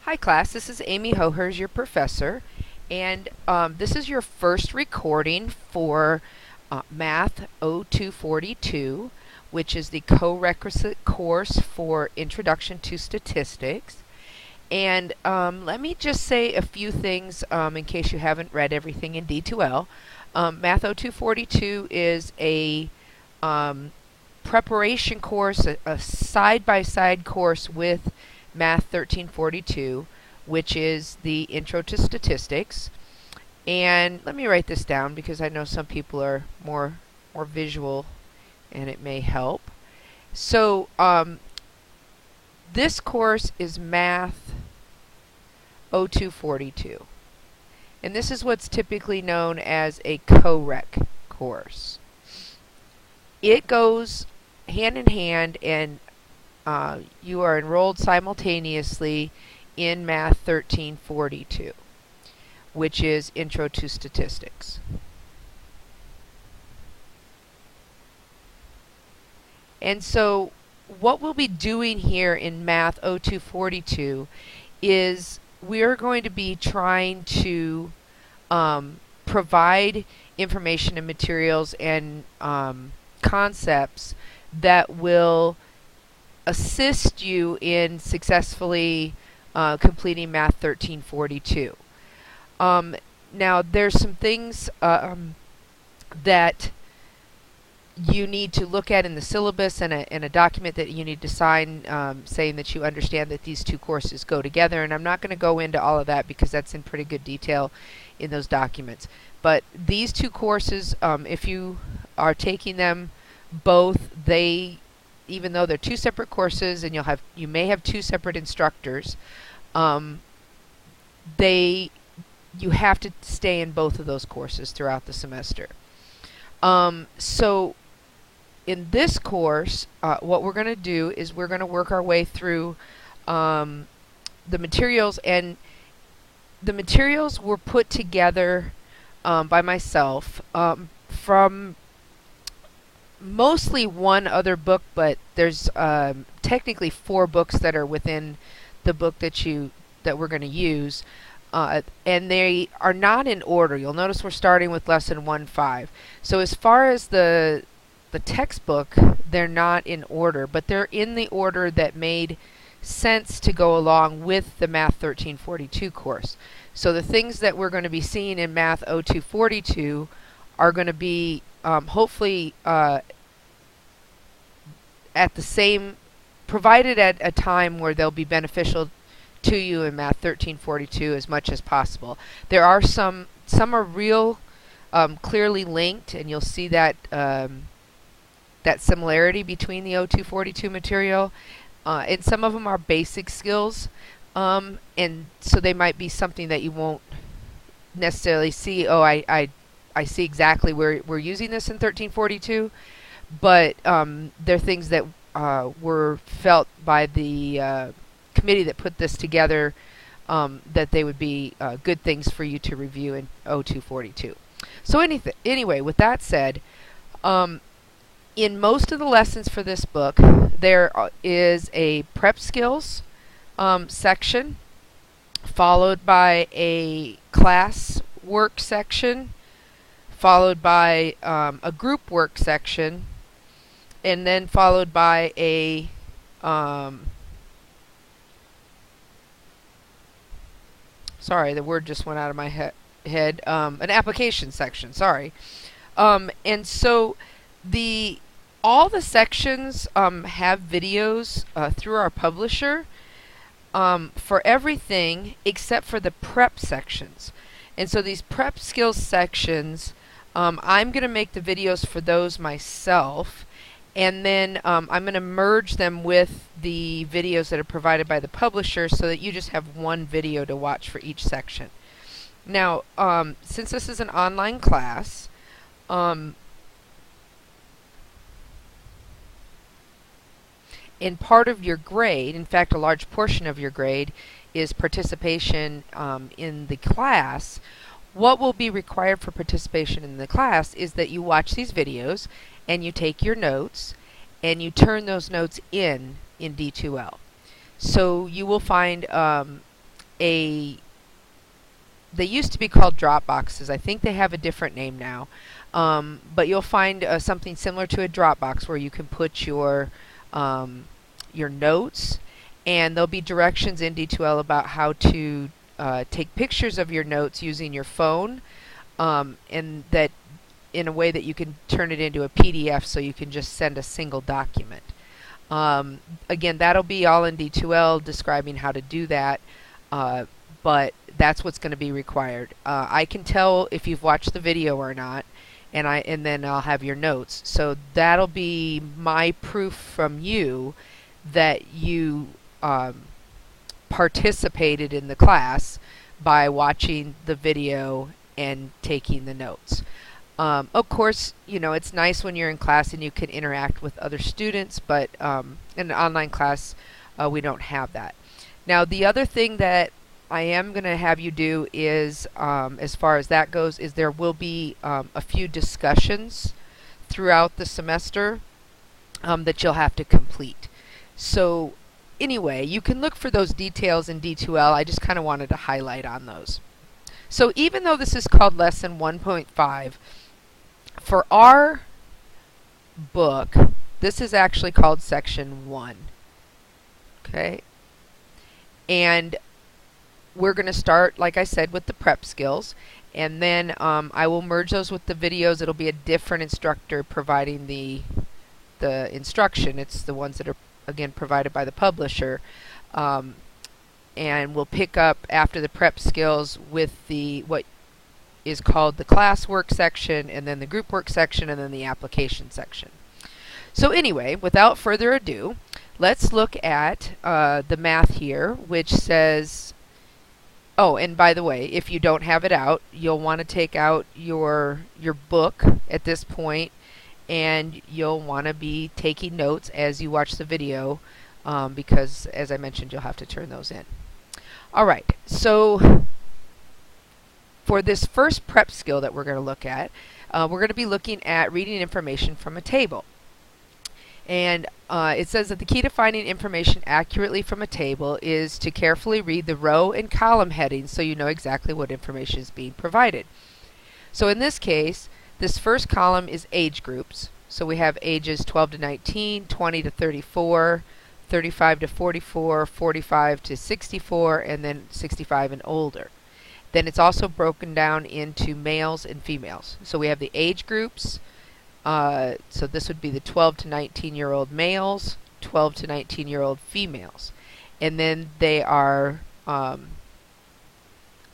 Hi class, this is Amy Hohers, your professor, and this is your first recording for Math 0242, which is the co-requisite course for Introduction to Statistics. And let me just say a few things in case you haven't read everything in D2L. Math 0242 is a preparation course, a side-by-side course with Math 1342, which is the Intro to Statistics. And let me write this down because I know some people are more visual and it may help. So this course is Math 0242. And this is what's typically known as a co-rec course. It goes hand in hand, and you are enrolled simultaneously in Math 1342, which is Intro to Statistics. And so what we'll be doing here in Math 0242 is we're going to be trying to provide information and materials and concepts that will assist you in successfully completing Math 1342. Now there's some things that you need to look at in the syllabus and a document that you need to sign saying that you understand that these two courses go together, and I'm not going to go into all of that because that's in pretty good detail in those documents. But these two courses, if you are taking them both, even though they're two separate courses and you may have two separate instructors, you have to stay in both of those courses throughout the semester. So in this course, what we're going to do is we're going to work our way through the materials, and the materials were put together by myself from mostly one other book, but there's technically 4 books that are within the book that we're going to use, and they are not in order. You'll notice we're starting with lesson 1.5. So as far as the textbook, they're not in order, but they're in the order that made sense to go along with the Math 1342 course. So the things that we're going to be seeing in Math 0242 are going to be hopefully provided at a time where they'll be beneficial to you in Math 1342 as much as possible. There are some are real clearly linked, and you'll see that that similarity between the 0242 material, and some of them are basic skills, and so they might be something that you won't necessarily see. Oh, I see exactly where we're using this in 1342, but they're things that were felt by the committee that put this together that they would be good things for you to review in 0242. So anyway, with that said, in most of the lessons for this book, there is a prep skills section, followed by a class work section, followed by a group work section, and then followed by a sorry, the word just went out of my head. An application section. Sorry. And so all the sections have videos through our publisher for everything except for the prep sections. And so these prep skills sections, I'm going to make the videos for those myself, and then I'm going to merge them with the videos that are provided by the publisher so that you just have one video to watch for each section. Now, since this is an online class, in part of your grade, in fact a large portion of your grade, is participation in the class. What will be required for participation in the class is that you watch these videos and you take your notes and you turn those notes in D2L. So you will find they used to be called drop boxes. I think they have a different name now. But you'll find something similar to a Dropbox where you can put your notes, and there'll be directions in D2L about how to take pictures of your notes using your phone, and that in a way that you can turn it into a PDF so you can just send a single document. Again, that'll be all in D2L describing how to do that, but that's what's going to be required. I can tell if you've watched the video or not, and then I'll have your notes. So that'll be my proof from you that you participated in the class by watching the video and taking the notes. Of course, you know, it's nice when you're in class and you can interact with other students, but in an online class, we don't have that. Now, the other thing that I am going to have you do is, as far as that goes, is there will be a few discussions throughout the semester that you'll have to complete. So anyway, you can look for those details in D2L. I just kind of wanted to highlight on those. So even though this is called Lesson 1.5, for our book, this is actually called Section 1. Okay? And we're going to start, like I said, with the prep skills, and then I will merge those with the videos. It'll be a different instructor providing the instruction. It's the ones that are, again, provided by the publisher. And we'll pick up after the prep skills with what is called the classwork section, and then the group work section, and then the application section. So anyway, without further ado, let's look at the math here, which says, oh, and by the way, if you don't have it out, you'll want to take out your book at this point, and you'll want to be taking notes as you watch the video, because, as I mentioned, you'll have to turn those in. All right, so for this first prep skill that we're going to look at, we're going to be looking at reading information from a table. And it says that the key to finding information accurately from a table is to carefully read the row and column headings so you know exactly what information is being provided. So in this case, this first column is age groups. So we have ages 12 to 19, 20 to 34, 35 to 44, 45 to 64, and then 65 and older. Then it's also broken down into males and females. So we have the age groups. So this would be the 12 to 19-year-old males, 12 to 19-year-old females. And then they are, I'm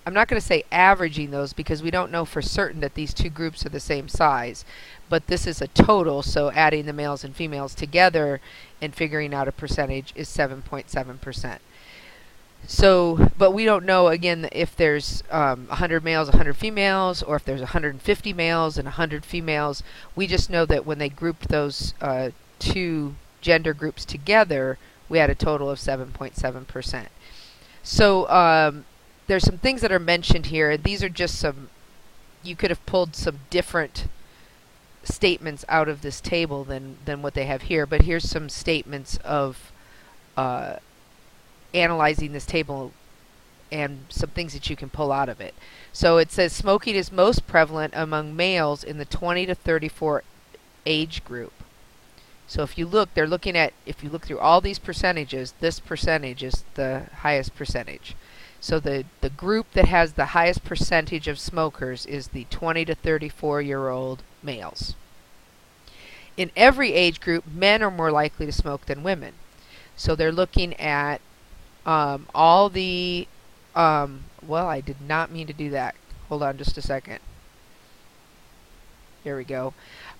not going to say averaging those because we don't know for certain that these two groups are the same size. But this is a total, so adding the males and females together and figuring out a percentage is 7.7%. So, but we don't know, again, if there's 100 males, 100 females, or if there's 150 males and 100 females. We just know that when they grouped those two gender groups together, we had a total of 7.7%. So there's some things that are mentioned here, and these are just some, you could have pulled some different statements out of this table than what they have here, but here's some statements of analyzing this table and some things that you can pull out of it. So it says smoking is most prevalent among males in the 20 to 34 age group. So if you look, they're looking at, if you look through all these percentages, this percentage is the highest percentage. So the group that has the highest percentage of smokers is the 20 to 34-year-old males. In every age group, men are more likely to smoke than women. So they're looking at all the, well, I did not mean to do that. Hold on just a second. There we go.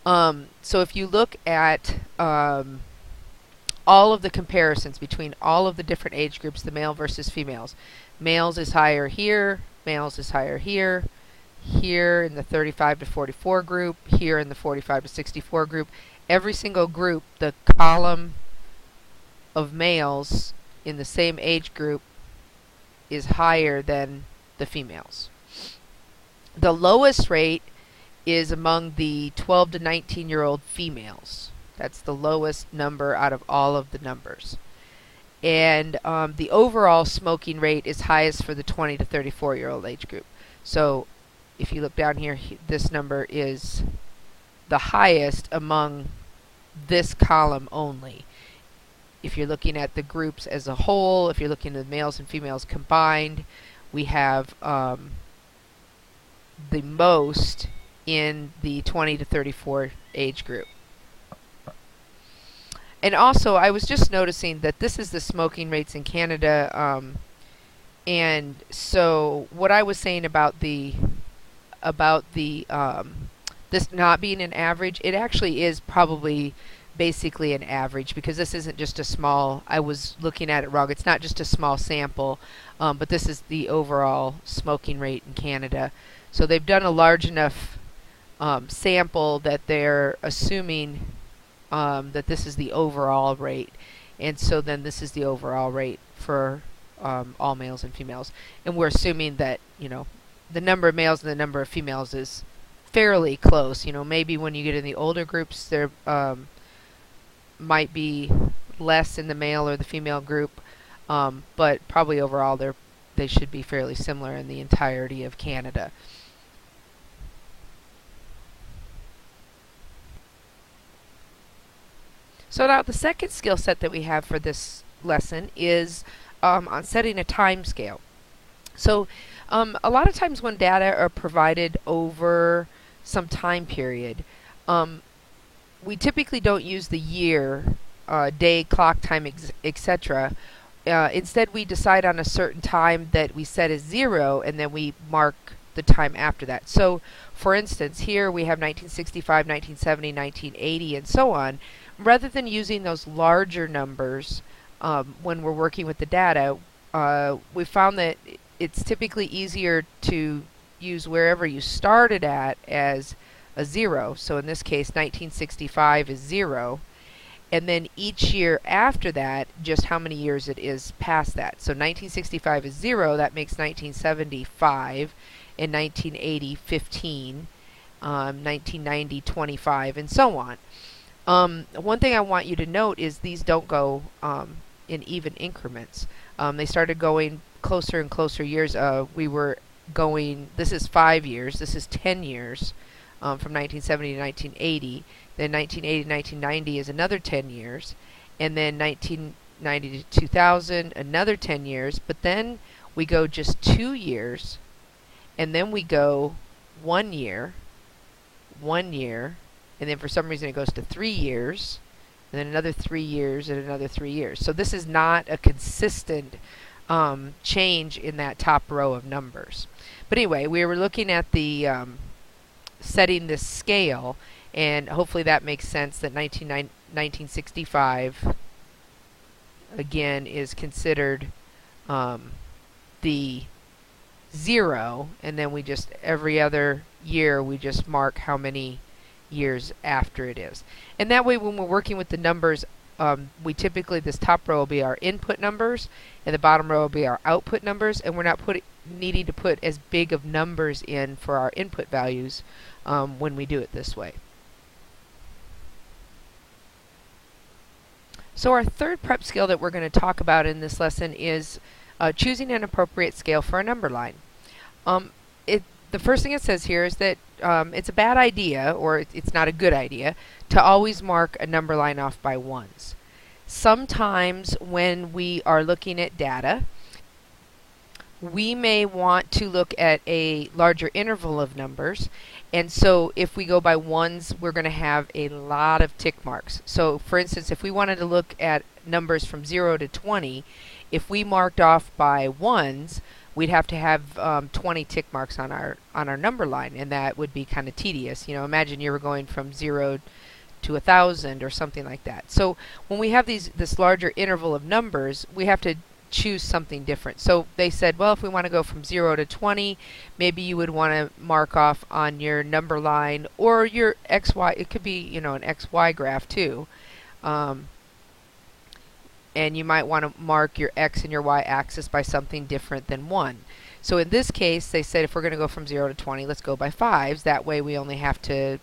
So if you look at all of the comparisons between all of the different age groups, the male versus females, males is higher here, males is higher here, here in the 35 to 44 group, here in the 45 to 64 group. Every single group, the column of males in the same age group is higher than the females. The lowest rate is among the 12 to 19-year-old females. That's the lowest number out of all of the numbers. And the overall smoking rate is highest for the 20 to 34-year-old age group. So if you look down here, this number is the highest among this column only. If you're looking at the groups as a whole, if you're looking at the males and females combined, we have the most in the 20 to 34 age group. And also, I was just noticing that this is the smoking rates in Canada, and so what I was saying about the this not being an average, it actually is probably basically an average, because this isn't just a small, I was looking at it wrong, it's not just a small sample, but this is the overall smoking rate in Canada. So they've done a large enough sample that they're assuming that this is the overall rate, and so then this is the overall rate for all males and females, and we're assuming that, you know, the number of males and the number of females is fairly close. You know, maybe when you get in the older groups, there might be less in the male or the female group, but probably overall they should be fairly similar in the entirety of Canada. So now the second skill set that we have for this lesson is on setting a time scale. So a lot of times when data are provided over some time period, we typically don't use the year, day, clock, time, etc. Instead, we decide on a certain time that we set as 0, and then we mark the time after that. So for instance, here we have 1965, 1970, 1980, and so on. Rather than using those larger numbers when we're working with the data, we found that it's typically easier to use wherever you started at as a 0. So in this case, 1965 is 0. And then each year after that, just how many years it is past that. So 1965 is 0, that makes 1975, and 1980, 15, 1990, 25, and so on. One thing I want you to note is these don't go in even increments. They started going closer and closer years. We were going, this is 5 years, this is 10 years, from 1970 to 1980. Then 1980 to 1990 is another 10 years. And then 1990 to 2000, another 10 years. But then we go just 2 years. And then we go 1 year, 1 year. And then for some reason it goes to 3 years. And then another 3 years and another 3 years. So this is not a consistent change in that top row of numbers. But anyway, we were looking at the setting this scale, and hopefully that makes sense that 1965 again is considered the 0, and then we just every other year we just mark how many years after it is. And that way when we're working with the numbers, we typically, this top row will be our input numbers and the bottom row will be our output numbers, and we're not needing to put as big of numbers in for our input values when we do it this way. So our third prep skill that we're going to talk about in this lesson is choosing an appropriate scale for a number line. The first thing it says here is that it's a bad idea, or it's not a good idea, to always mark a number line off by ones. Sometimes when we are looking at data, we may want to look at a larger interval of numbers, and so if we go by ones, we're going to have a lot of tick marks. So for instance, if we wanted to look at numbers from 0 to 20, if we marked off by ones, we'd have to have 20 tick marks on our number line, and that would be kind of tedious. You know, imagine you were going from 0 to 1,000 or something like that. So when we have this larger interval of numbers, we have to choose something different. So they said, well, if we want to go from 0 to 20, maybe you would want to mark off on your number line or your XY. It could be, you know, an XY graph too. And you might want to mark your X and your Y axis by something different than 1. So in this case, they said if we're going to go from 0 to 20, let's go by 5s. That way we only have to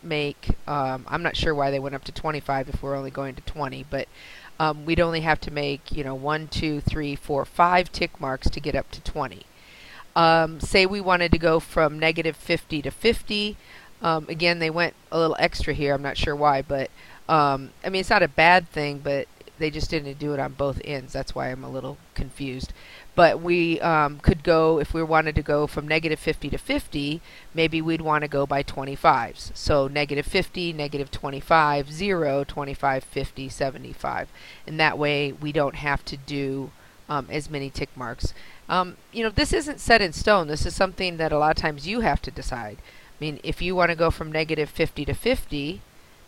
make, I'm not sure why they went up to 25 if we're only going to 20, but we'd only have to make, 1, 2, 3, 4, 5 tick marks to get up to 20. Say we wanted to go from negative 50 to 50. Again, they went a little extra here. I'm not sure why, but I mean, it's not a bad thing, but they just didn't do it on both ends. That's why I'm a little confused. But we could go, if we wanted to go from negative 50 to 50, maybe we'd want to go by 25s. So negative 50, negative 25, 0, 25, 50, 75. And that way we don't have to do as many tick marks. This isn't set in stone. This is something that a lot of times you have to decide. I mean, if you want to go from negative 50 to 50,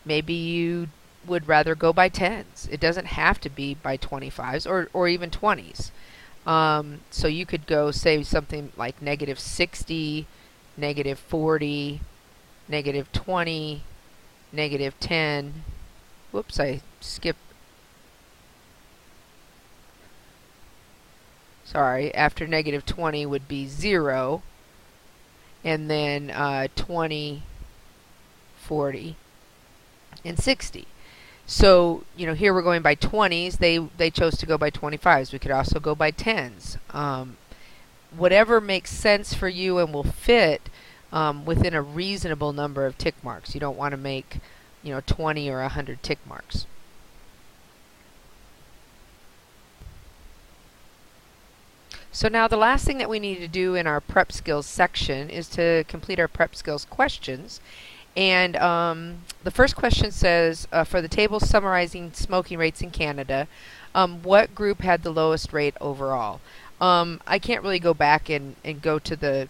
maybe you would rather go by 10s. It doesn't have to be by 25s or even 20s. So you could go, say, something like negative 60, negative 40, negative 20, negative 10. Whoops, I skipped. Sorry, after negative 20 would be 0, and then 20, 40, and 60. So, here we're going by 20s. They chose to go by 25s. We could also go by 10s. Whatever makes sense for you and will fit within a reasonable number of tick marks. You don't want to make, 20 or 100 tick marks. So now the last thing that we need to do in our prep skills section is to complete our prep skills questions. And the first question says, for the table summarizing smoking rates in Canada, what group had the lowest rate overall? I can't really go back and go to the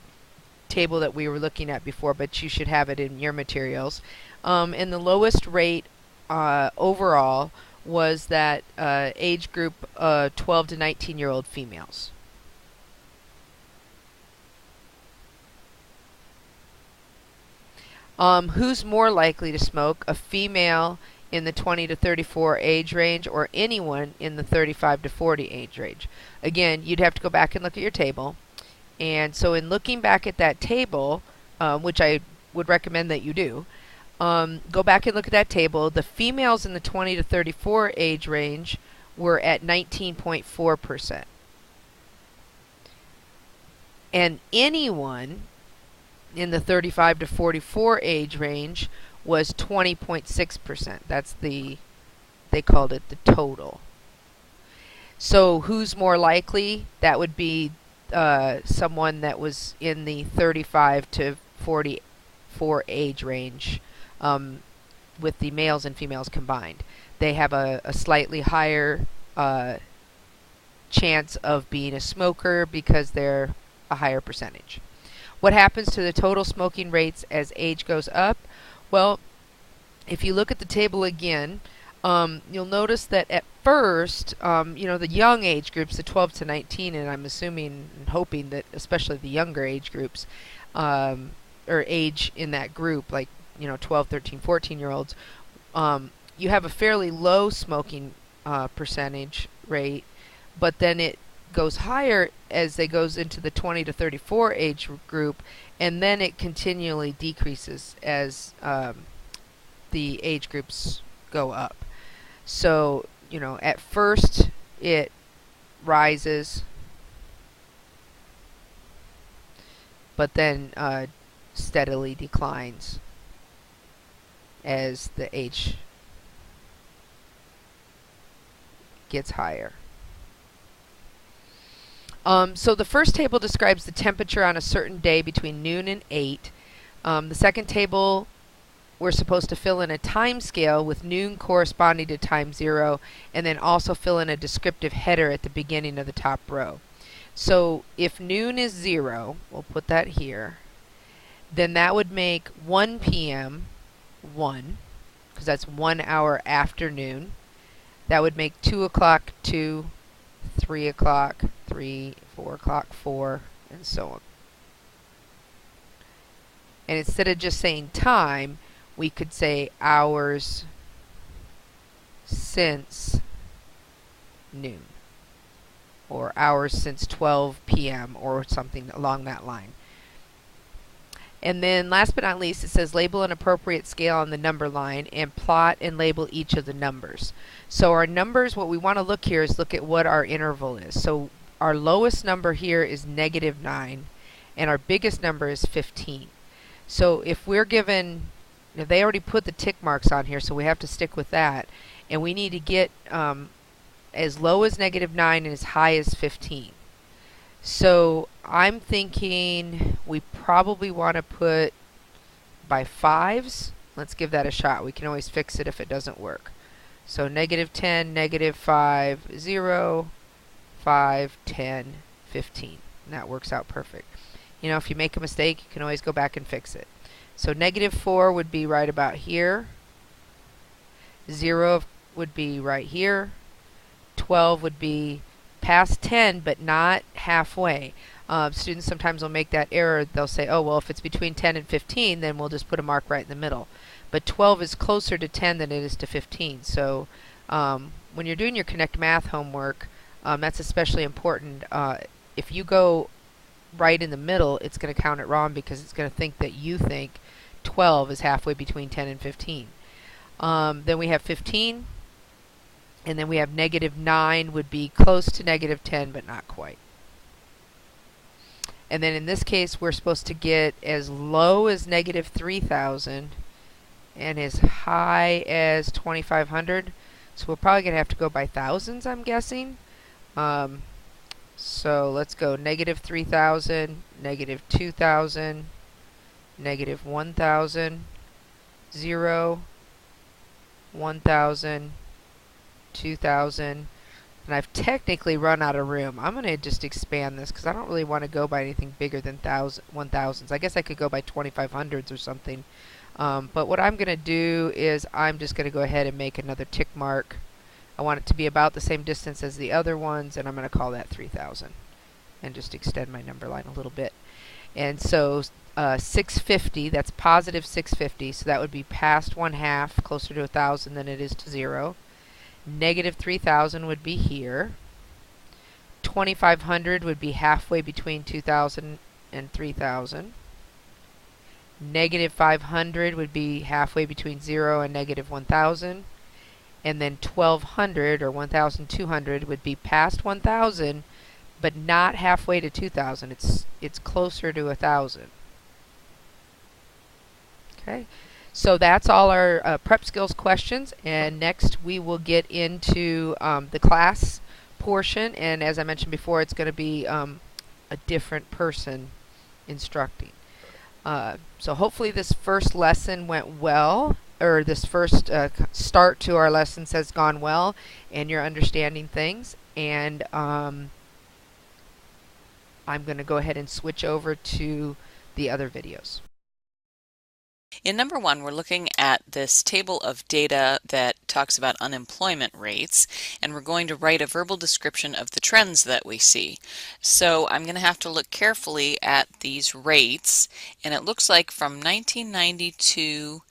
table that we were looking at before, but you should have it in your materials. And the lowest rate overall was that age group 12 to 19-year-old females. Who's more likely to smoke, a female in the 20 to 34 age range or anyone in the 35 to 40 age range? Again, you'd have to go back and look at your table. And so in looking back at that table, which I would recommend that you do, go back and look at that table. The females in the 20 to 34 age range were at 19.4%. And anyone in the 35 to 44 age range was 20.6%. That's they called it the total. So who's more likely? That would be someone that was in the 35 to 44 age range with the males and females combined. They have a slightly higher chance of being a smoker because they're a higher percentage. What happens to the total smoking rates as age goes up? Well, if you look at the table again, you'll notice that at first, the young age groups, the 12 to 19, and I'm assuming and hoping that especially the younger age groups, or age in that group, like 12, 13, 14-year-olds, you have a fairly low smoking percentage rate, but then it goes higher as it goes into the 20 to 34 age group, and then it continually decreases as the age groups go up. So, at first it rises, but then steadily declines as the age gets higher. So the first table describes the temperature on a certain day between noon and 8. The second table, we're supposed to fill in a time scale with noon corresponding to time 0, and then also fill in a descriptive header at the beginning of the top row. So if noon is 0, we'll put that here, then that would make 1 p.m. 1, because that's 1 hour after noon. That would make 2 o'clock 2, 3 o'clock 3, 4 o'clock 4, and so on. And instead of just saying time, we could say hours since noon, or hours since 12 p.m. or something along that line. And then last but not least, it says label an appropriate scale on the number line and plot and label each of the numbers. So our numbers, what we want to look here is look at what our interval is. So our lowest number here is -9 and our biggest number is 15. So if we're given, they already put the tick marks on here, so we have to stick with that. And we need to get as low as -9 and as high as 15. So I'm thinking we probably want to put by 5s. Let's give that a shot. We can always fix it if it doesn't work. So -10, -5, 0, 5, 10, 15. And that works out perfect. You know, if you make a mistake, you can always go back and fix it. So -4 would be right about here. 0 would be right here. 12 would be past 10 but not halfway. Students sometimes will make that error. They'll say, oh, well, if it's between 10 and 15, then we'll just put a mark right in the middle. But 12 is closer to 10 than it is to 15. So when you're doing your Connect Math homework, that's especially important. If you go right in the middle, it's going to count it wrong because it's going to think that you think 12 is halfway between 10 and 15. Then we have 15. And then we have -9 would be close to -10 but not quite. And then in this case we're supposed to get as low as -3,000 and as high as 2,500. So we're probably going to have to go by thousands, I'm guessing. So let's go -3,000, -2,000, -1,000, 0, 1,000, 2,000, and I've technically run out of room. I'm going to just expand this because I don't really want to go by anything bigger than 1,000s. I guess I could go by 2,500s or something. But what I'm going to do is I'm just going to go ahead and make another tick mark. I want it to be about the same distance as the other ones, and I'm going to call that 3,000 and just extend my number line a little bit. And so 650, that's positive 650, so that would be past 1/2, closer to 1,000 than it is to 0. -3,000 would be here. 2,500 would be halfway between 2,000 and 3,000. -500 would be halfway between 0 and -1,000. And then 1,200 or 1,200 would be past 1,000 but not halfway to 2,000. It's closer to 1,000. Okay. So that's all our prep skills questions, and next we will get into the class portion, and as I mentioned before, it's going to be a different person instructing. So hopefully this first lesson went well, or this first start to our lessons has gone well, and you're understanding things, and I'm going to go ahead and switch over to the other videos. In number 1, we're looking at this table of data that talks about unemployment rates, and we're going to write a verbal description of the trends that we see. So I'm going to have to look carefully at these rates, and it looks like from 1992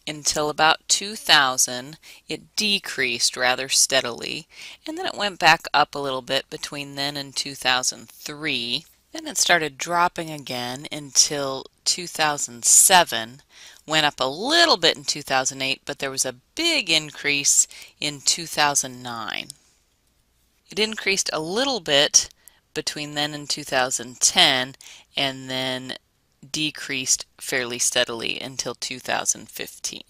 until about 2000 it decreased rather steadily, and then it went back up a little bit between then and 2003. Then it started dropping again until 2007, went up a little bit in 2008, but there was a big increase in 2009. It increased a little bit between then and 2010, and then decreased fairly steadily until 2015.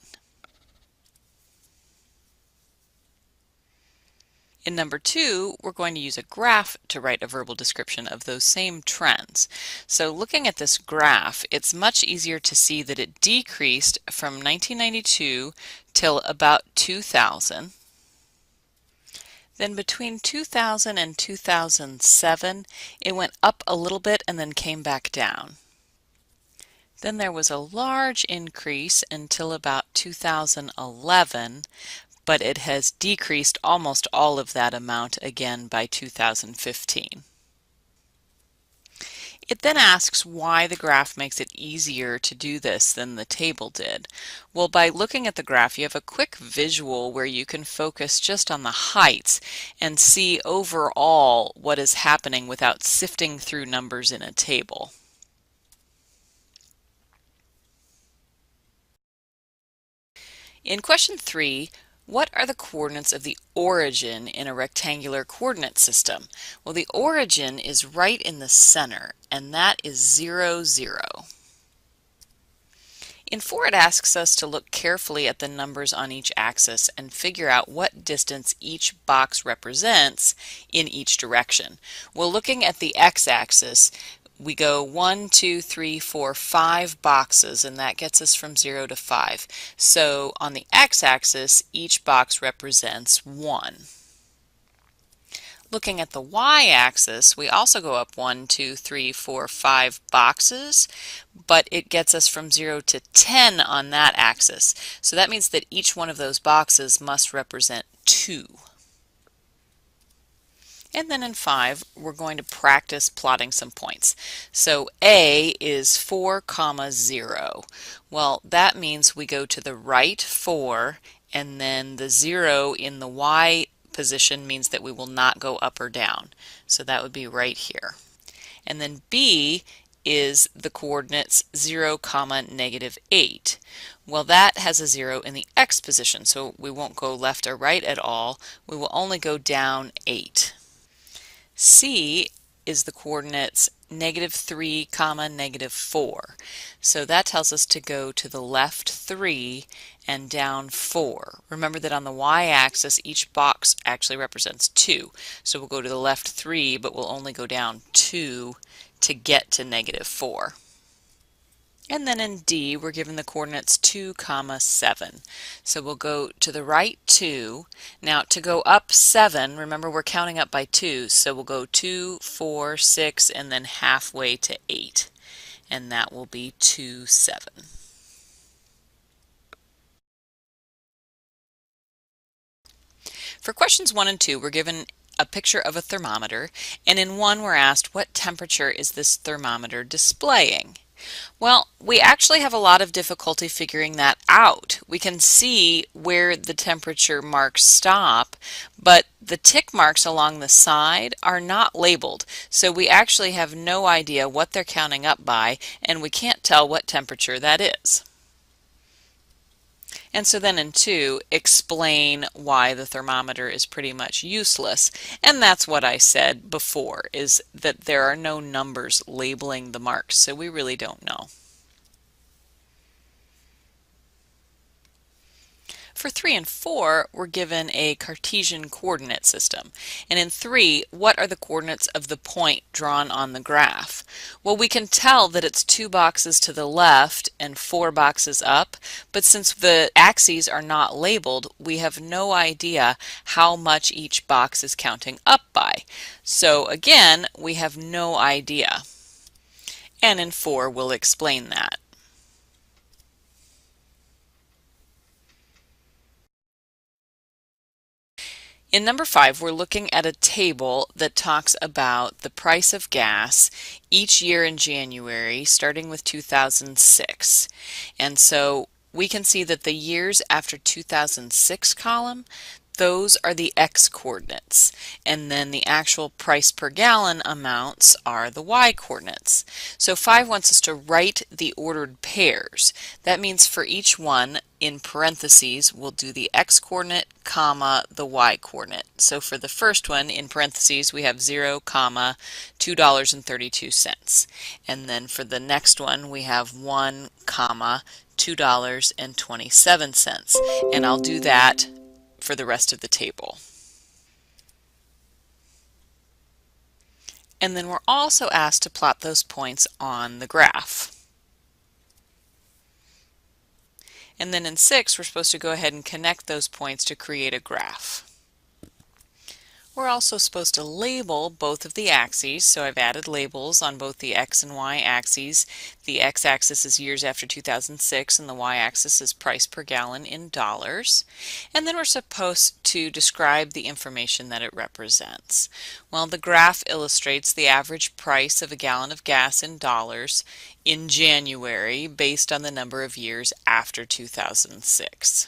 In number 2, we're going to use a graph to write a verbal description of those same trends. So looking at this graph, it's much easier to see that it decreased from 1992 till about 2000. Then between 2000 and 2007, it went up a little bit and then came back down. Then there was a large increase until about 2011, but it has decreased almost all of that amount again by 2015. It then asks why the graph makes it easier to do this than the table did. Well, by looking at the graph, you have a quick visual where you can focus just on the heights and see overall what is happening without sifting through numbers in a table. In question 3, what are the coordinates of the origin in a rectangular coordinate system? Well, the origin is right in the center, and that is 0, 0. In 4, it asks us to look carefully at the numbers on each axis and figure out what distance each box represents in each direction. Well, looking at the x-axis, we go 1, 2, 3, 4, 5 boxes, and that gets us from 0 to 5. So on the x-axis, each box represents 1. Looking at the y-axis, we also go up 1, 2, 3, 4, 5 boxes, but it gets us from 0 to 10 on that axis. So that means that each one of those boxes must represent 2. And then in 5, we're going to practice plotting some points. So A is 4, 0. Well, that means we go to the right 4, and then the 0 in the y position means that we will not go up or down. So that would be right here. And then B is the coordinates 0, -8. Well, that has a 0 in the x position, so we won't go left or right at all. We will only go down 8. C is the coordinates -3, -4. So that tells us to go to the left 3 and down 4. Remember that on the y-axis each box actually represents 2. So we'll go to the left 3, but we'll only go down 2 to get to -4. And then in D, we're given the coordinates 2, 7. So we'll go to the right 2. Now to go up 7, remember we're counting up by 2, so we'll go 2, 4, 6, and then halfway to 8. And that will be 2, 7. For questions 1 and 2, we're given a picture of a thermometer, and in 1 we're asked, what temperature is this thermometer displaying? Well, we actually have a lot of difficulty figuring that out. We can see where the temperature marks stop, but the tick marks along the side are not labeled, so we actually have no idea what they're counting up by, and we can't tell what temperature that is. And so then in 2, explain why the thermometer is pretty much useless. And that's what I said before, is that there are no numbers labeling the marks, so we really don't know. For 3 and 4, we're given a Cartesian coordinate system. And in 3, what are the coordinates of the point drawn on the graph? Well, we can tell that it's 2 boxes to the left and 4 boxes up, but since the axes are not labeled, we have no idea how much each box is counting up by. So again, we have no idea. And in 4, we'll explain that. In number 5, we're looking at a table that talks about the price of gas each year in January, starting with 2006. And so we can see that the years after 2006 column, those are the x coordinates, and then the actual price per gallon amounts are the y coordinates. So 5 wants us to write the ordered pairs. That means for each one, in parentheses, we'll do the x coordinate, comma, the y coordinate. So for the first one, in parentheses, we have 0, comma, $2.32. And then for the next one, we have 1, comma, $2.27. And I'll do that for the rest of the table. And then we're also asked to plot those points on the graph. And then in 6, we're supposed to go ahead and connect those points to create a graph. We're also supposed to label both of the axes, so I've added labels on both the x and y axes. The x-axis is years after 2006 and the y-axis is price per gallon in dollars. And then we're supposed to describe the information that it represents. Well, the graph illustrates the average price of a gallon of gas in dollars in January based on the number of years after 2006.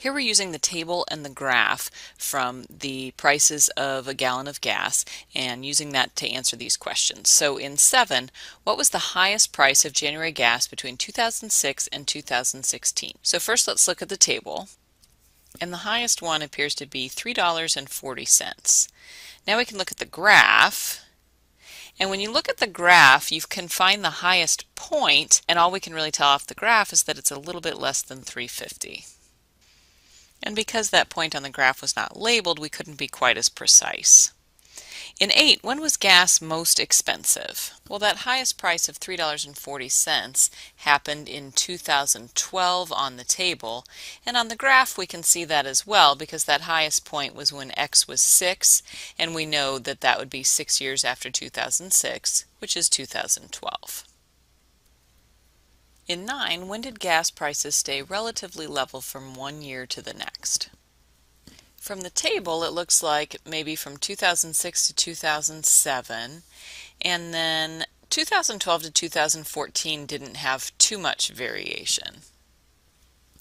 Here we're using the table and the graph from the prices of a gallon of gas and using that to answer these questions. So in 7, what was the highest price of January gas between 2006 and 2016? So first let's look at the table. And the highest one appears to be $3.40. Now we can look at the graph. And when you look at the graph, you can find the highest point, and all we can really tell off the graph is that it's a little bit less than $3.50. And because that point on the graph was not labeled, we couldn't be quite as precise. In 8, when was gas most expensive? Well, that highest price of $3.40 happened in 2012 on the table, and on the graph we can see that as well because that highest point was when X was 6, and we know that that would be 6 years after 2006, which is 2012. In 9, when did gas prices stay relatively level from one year to the next? From the table, it looks like maybe from 2006 to 2007, and then 2012 to 2014 didn't have too much variation.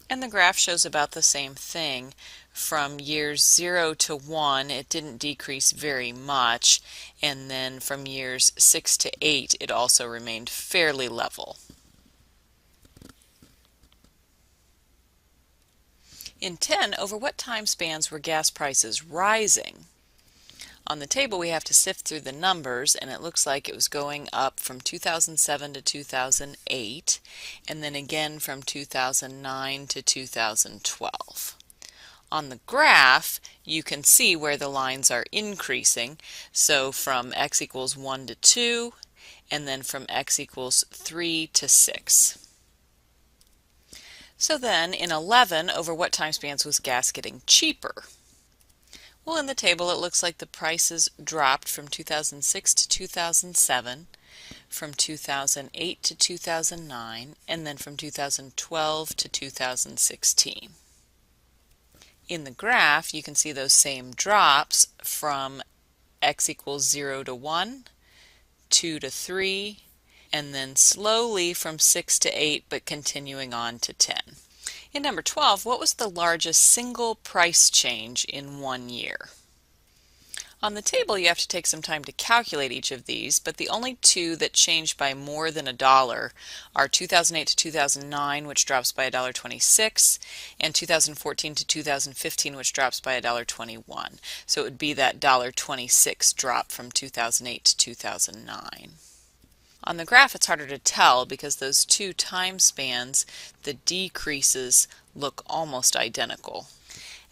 And the graph shows about the same thing. From years 0 to 1, it didn't decrease very much, and then from years 6 to 8, it also remained fairly level. In 10, over what time spans were gas prices rising? On the table we have to sift through the numbers, and it looks like it was going up from 2007 to 2008, and then again from 2009 to 2012. On the graph, you can see where the lines are increasing, so from x equals 1 to 2, and then from x equals 3 to 6. So then, in 11, over what time spans was gas getting cheaper? Well, in the table it looks like the prices dropped from 2006 to 2007, from 2008 to 2009, and then from 2012 to 2016. In the graph, you can see those same drops from x equals 0 to 1, 2 to 3, and then slowly from 6 to 8, but continuing on to 10. In number 12, what was the largest single price change in 1 year? On the table, you have to take some time to calculate each of these, but the only two that change by more than $1 are 2008 to 2009, which drops by $1.26, and 2014 to 2015, which drops by $1.21. So it would be that $1.26 drop from 2008 to 2009. On the graph, it's harder to tell because those two time spans, the decreases look almost identical.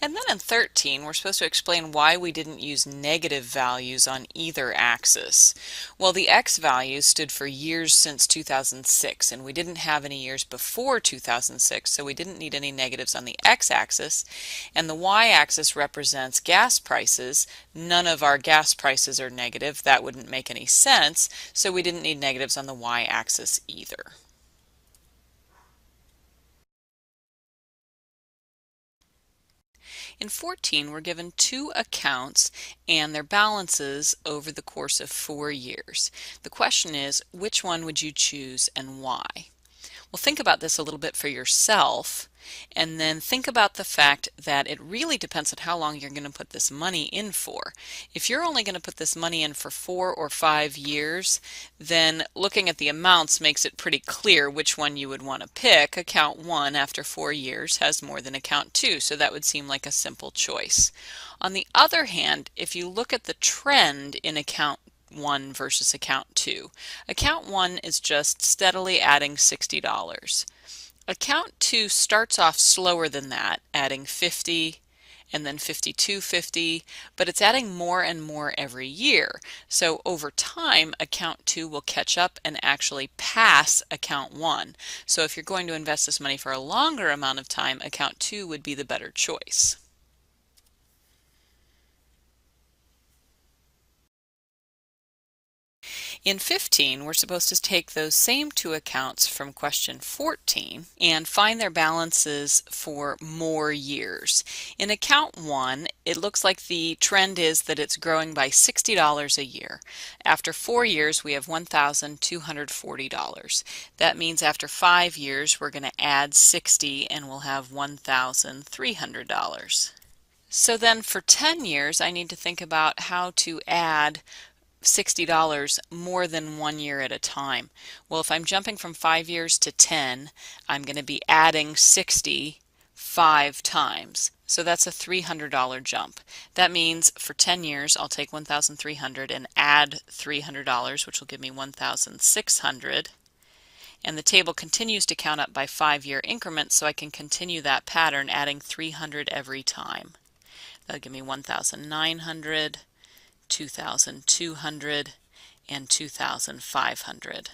And then in 13, we're supposed to explain why we didn't use negative values on either axis. Well, the x values stood for years since 2006, and we didn't have any years before 2006, so we didn't need any negatives on the x-axis. And the y-axis represents gas prices. None of our gas prices are negative. That wouldn't make any sense, so we didn't need negatives on the y-axis either. In 14, we're given two accounts and their balances over the course of 4 years. The question is, which one would you choose and why? Well, think about this a little bit for yourself, and then think about the fact that it really depends on how long you're going to put this money in for. If you're only going to put this money in for 4 or 5 years, then looking at the amounts makes it pretty clear which one you would want to pick. Account 1 after 4 years has more than account 2, so that would seem like a simple choice. On the other hand, if you look at the trend in account 1 versus account 2. Account 1 is just steadily adding $60. Account 2 starts off slower than that, adding 50 and then 52.50, but it's adding more and more every year. So over time, account 2 will catch up and actually pass account 1. So if you're going to invest this money for a longer amount of time, account 2 would be the better choice. In 15, we're supposed to take those same two accounts from question 14 and find their balances for more years. In account 1, it looks like the trend is that it's growing by $60 a year. After 4 years, we have $1,240. That means after 5 years, we're going to add 60 and we'll have $1,300. So then for 10 years, I need to think about how to add $60 more than 1 year at a time. Well, if I'm jumping from 5 years to 10, I'm going to be adding 60 5 times. So that's a $300 jump. That means for 10 years, I'll take $1,300 and add $300, which will give me $1,600. And the table continues to count up by 5-year increments, so I can continue that pattern, adding 300 every time. That'll give me 1,900, 2,200, and 2,500.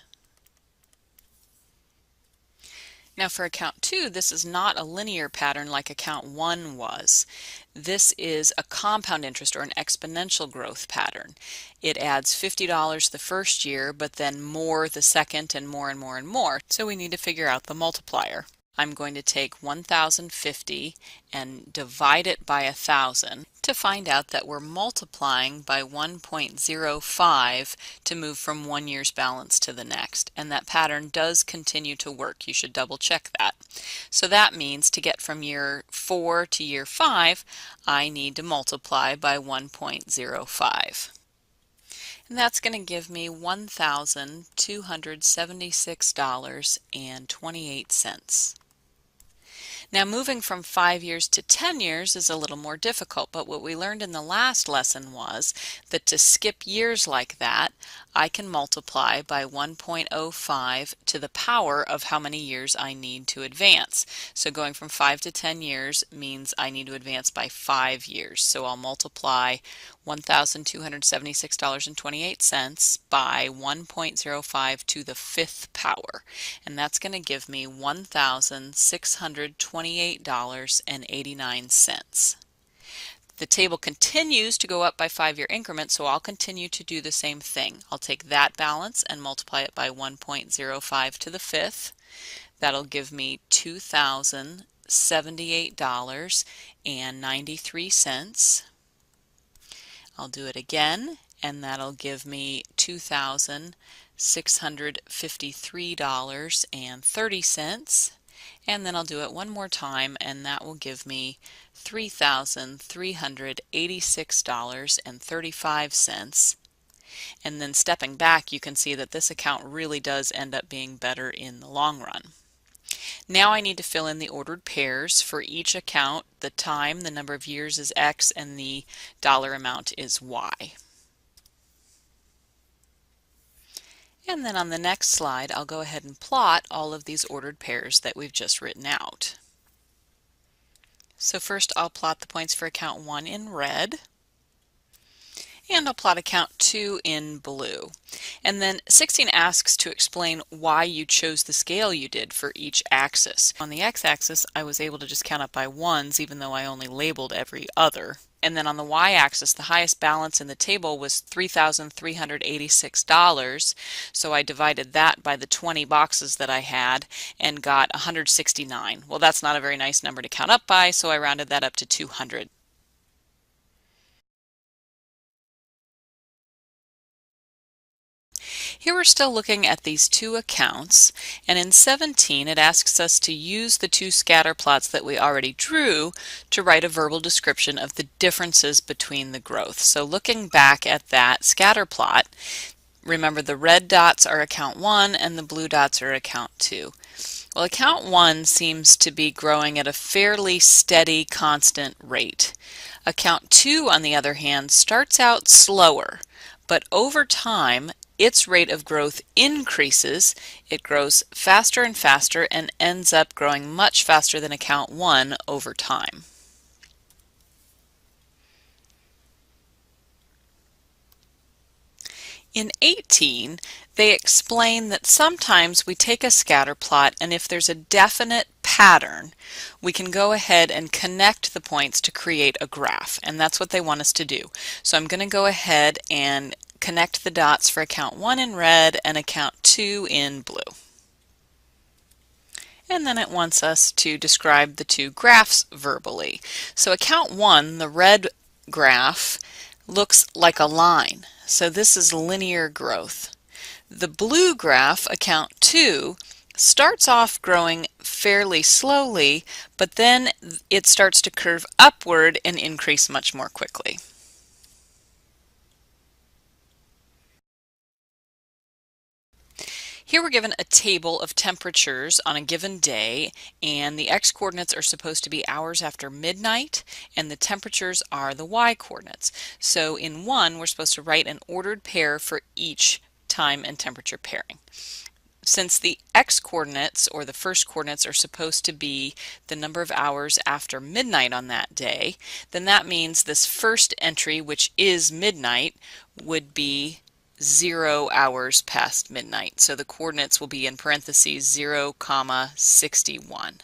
Now for account 2, this is not a linear pattern like account 1 was. This is a compound interest or an exponential growth pattern. It adds $50 the first year, but then more the second and more and more and more. So we need to figure out the multiplier. I'm going to take 1,050 and divide it by 1,000 to find out that we're multiplying by 1.05 to move from 1 year's balance to the next. And that pattern does continue to work. You should double check that. So that means to get from year 4 to year 5, I need to multiply by 1.05. And that's going to give me $1,276.28. Now moving from 5 years to 10 years is a little more difficult, but what we learned in the last lesson was that to skip years like that, I can multiply by 1.05 to the power of how many years I need to advance. So going from 5 to 10 years means I need to advance by 5 years. So I'll multiply $1,276.28 by 1.05 to the 5th power. And that's going to give me $1,628.89. The table continues to go up by 5-year increments, so I'll continue to do the same thing. I'll take that balance and multiply it by 1.05 to the 5th. That'll give me $2,078.93. I'll do it again, and that'll give me $2,653.30. And then I'll do it one more time, and that will give me $3,386.35. And then stepping back, you can see that this account really does end up being better in the long run. Now I need to fill in the ordered pairs for each account. The time, the number of years is X, and the dollar amount is Y. And then on the next slide, I'll go ahead and plot all of these ordered pairs that we've just written out. So first I'll plot the points for account 1 in red, and I'll plot account 2 in blue. And then 16 asks to explain why you chose the scale you did for each axis. On the x-axis, I was able to just count up by ones even though I only labeled every other. And then on the y-axis, the highest balance in the table was $3,386, so I divided that by the 20 boxes that I had and got 169. Well, that's not a very nice number to count up by, so I rounded that up to 200. Here we're still looking at these two accounts, and in 17 it asks us to use the two scatter plots that we already drew to write a verbal description of the differences between the growth. So looking back at that scatter plot, remember the red dots are account 1 and the blue dots are account 2. Well, account 1 seems to be growing at a fairly steady, constant rate. Account 2, on the other hand, starts out slower, but over time its rate of growth increases. It grows faster and faster and ends up growing much faster than account 1 over time. In 18, they explain that sometimes we take a scatter plot, and if there's a definite pattern, we can go ahead and connect the points to create a graph, and that's what they want us to do. So I'm going to go ahead and connect the dots for account 1 in red and account 2 in blue. And then it wants us to describe the two graphs verbally. So account 1, the red graph, looks like a line. So this is linear growth. The blue graph, account 2, starts off growing fairly slowly, but then it starts to curve upward and increase much more quickly. Here we're given a table of temperatures on a given day, and the x-coordinates are supposed to be hours after midnight, and the temperatures are the y-coordinates. So in 1, we're supposed to write an ordered pair for each time and temperature pairing. Since the x-coordinates, or the first coordinates, are supposed to be the number of hours after midnight on that day, then that means this first entry, which is midnight, would be 0 hours past midnight. So the coordinates will be in parentheses 0, 61.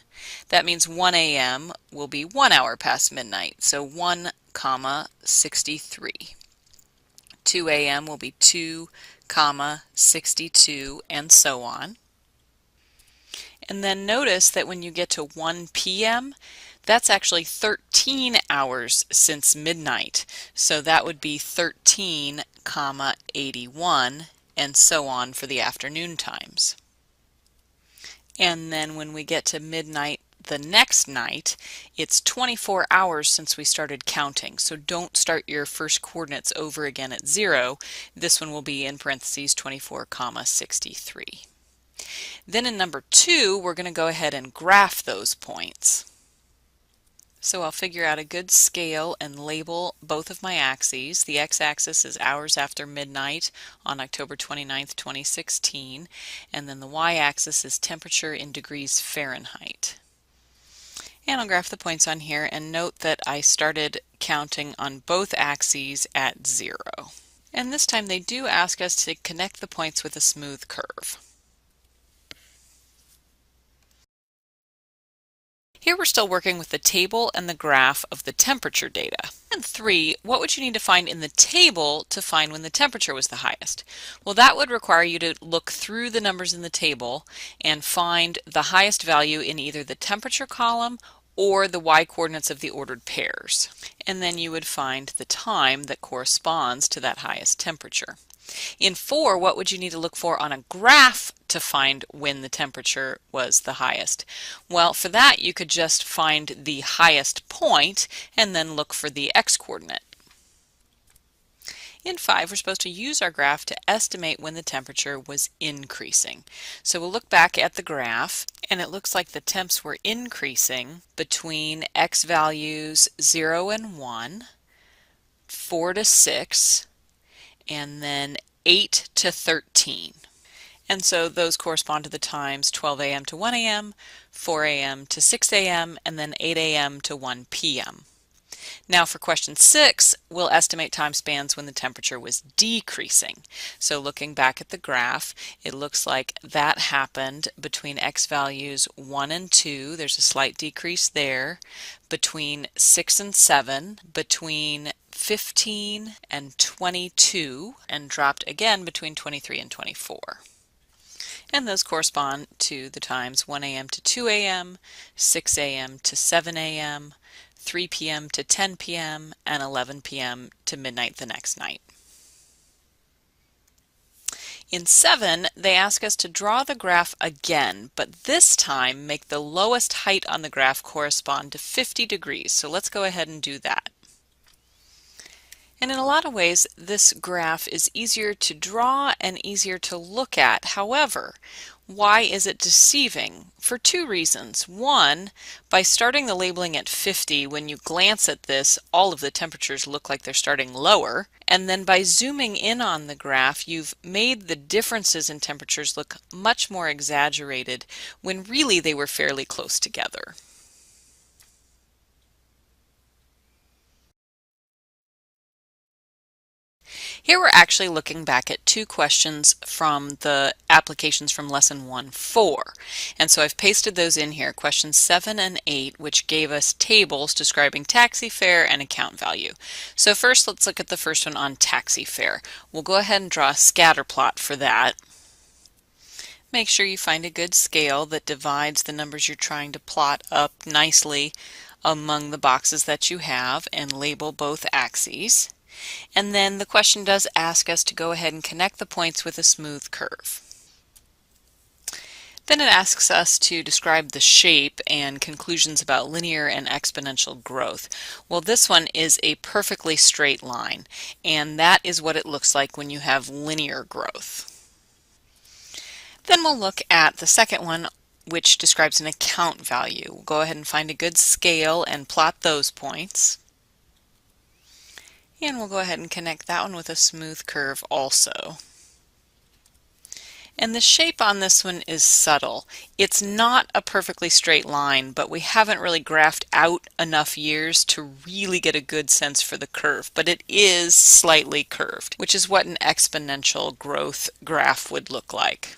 That means 1 a.m. will be 1 hour past midnight. So 1, 63. 2 a.m. will be 2, 62, and so on. And then notice that when you get to 1 p.m., that's actually 13 hours since midnight. So that would be 13, 81, and so on for the afternoon times. And then when we get to midnight the next night, it's 24 hours since we started counting. So don't start your first coordinates over again at 0. This one will be in parentheses 24, 63. Then in number 2, we're going to go ahead and graph those points. So I'll figure out a good scale and label both of my axes. The x-axis is hours after midnight on October 29th, 2016, and then the y-axis is temperature in degrees Fahrenheit. And I'll graph the points on here, and note that I started counting on both axes at 0. And this time they do ask us to connect the points with a smooth curve. Here we're still working with the table and the graph of the temperature data. And 3, what would you need to find in the table to find when the temperature was the highest? Well, that would require you to look through the numbers in the table and find the highest value in either the temperature column or the y-coordinates of the ordered pairs. And then you would find the time that corresponds to that highest temperature. In 4, what would you need to look for on a graph to find when the temperature was the highest? Well, for that you could just find the highest point and then look for the x-coordinate. In 5, we're supposed to use our graph to estimate when the temperature was increasing. So we'll look back at the graph, and it looks like the temps were increasing between x values 0 and 1, 4 to 6, and then 8 to 13. And so those correspond to the times 12 a.m. to 1 a.m., 4 a.m. to 6 a.m., and then 8 a.m. to 1 p.m. Now for question 6, we'll estimate time spans when the temperature was decreasing. So looking back at the graph, it looks like that happened between x values 1 and 2. There's a slight decrease there. Between 6 and 7, between 15 and 22, and dropped again between 23 and 24. And those correspond to the times 1 a.m. to 2 a.m., 6 a.m. to 7 a.m., 3 p.m. to 10 p.m., and 11 p.m. to midnight the next night. In 7, they ask us to draw the graph again, but this time make the lowest height on the graph correspond to 50 degrees. So let's go ahead and do that. And in a lot of ways, this graph is easier to draw and easier to look at. However, why is it deceiving? For 2 reasons. 1, by starting the labeling at 50, when you glance at this, all of the temperatures look like they're starting lower. And then by zooming in on the graph, you've made the differences in temperatures look much more exaggerated when really they were fairly close together. Here we're actually looking back at two questions from the applications from Lesson 1-4. And so I've pasted those in here, questions 7 and 8, which gave us tables describing taxi fare and account value. So first let's look at the first one on taxi fare. We'll go ahead and draw a scatter plot for that. Make sure you find a good scale that divides the numbers you're trying to plot up nicely among the boxes that you have, and label both axes. And then the question does ask us to go ahead and connect the points with a smooth curve. Then it asks us to describe the shape and conclusions about linear and exponential growth. Well, this one is a perfectly straight line, and that is what it looks like when you have linear growth. Then we'll look at the second one, which describes an account value. We'll go ahead and find a good scale and plot those points. And we'll go ahead and connect that one with a smooth curve also. And the shape on this one is subtle. It's not a perfectly straight line, but we haven't really graphed out enough years to really get a good sense for the curve, but it is slightly curved, which is what an exponential growth graph would look like.